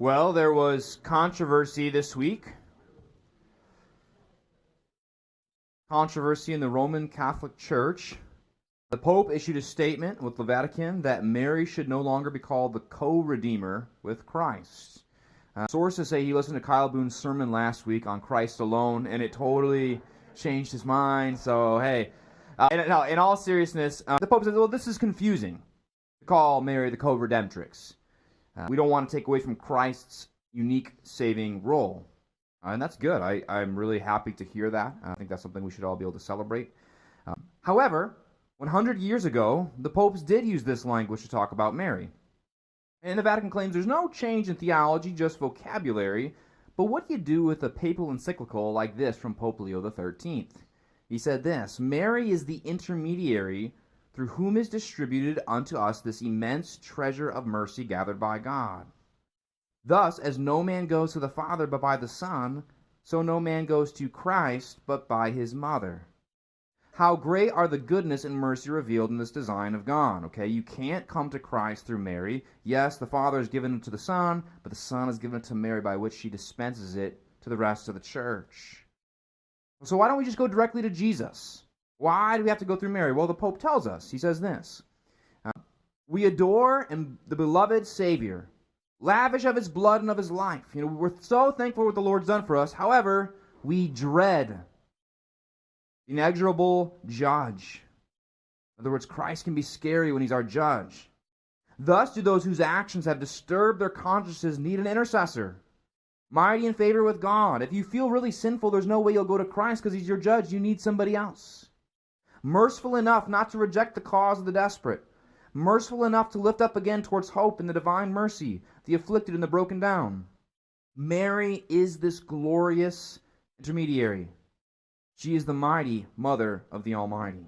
Well, there was controversy this week. Controversy in the Roman Catholic Church. The Pope issued a statement with the Vatican that Mary should no longer be called the co-redeemer with Christ. Sources say he listened to Kyle Boone's sermon last week on Christ alone, and it totally changed his mind. So, hey, in all seriousness, the Pope says, well, this is confusing to call Mary the co-redemptrix. We don't want to take away from Christ's unique saving role. And that's good. I'm really happy to hear that. I think that's something we should all be able to celebrate. However, 100 years ago, the popes did use this language to talk about Mary. And the Vatican claims there's no change in theology, just vocabulary. But what do you do with a papal encyclical like this from Pope Leo XIII? He said this: Mary is the intermediary through whom is distributed unto us this immense treasure of mercy gathered by God. Thus, as no man goes to the Father but by the Son, so no man goes to Christ but by his mother. How great are the goodness and mercy revealed in this design of God. Okay, you can't come to Christ through Mary. Yes, the Father has given it to the Son, but the Son has given it to Mary, by which she dispenses it to the rest of the church. So why don't we just go directly to Jesus? Why do we have to go through Mary? Well, the Pope tells us. He says this: we adore and the beloved Savior, lavish of his blood and of his life. We're so thankful for what the Lord's done for us. However, we dread the inexorable judge. In other words, Christ can be scary when he's our judge. Thus do those whose actions have disturbed their consciences need an intercessor, mighty in favor with God. If you feel really sinful, there's no way you'll go to Christ because he's your judge. You need somebody else. Merciful enough not to reject the cause of the desperate. Merciful enough to lift up again towards hope in the divine mercy, the afflicted and the broken down. Mary is this glorious intermediary. She is the mighty mother of the Almighty.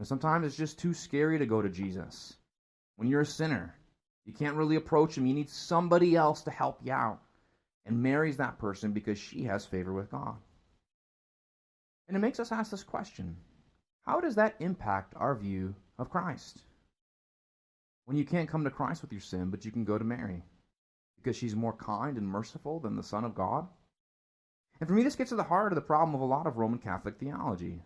Sometimes it's just too scary to go to Jesus. When you're a sinner, you can't really approach him. You need somebody else to help you out. And Mary's that person because she has favor with God. And it makes us ask this question: how does that impact our view of Christ? When you can't come to Christ with your sin, but you can go to Mary because she's more kind and merciful than the Son of God? And for me, this gets to the heart of the problem of a lot of Roman Catholic theology.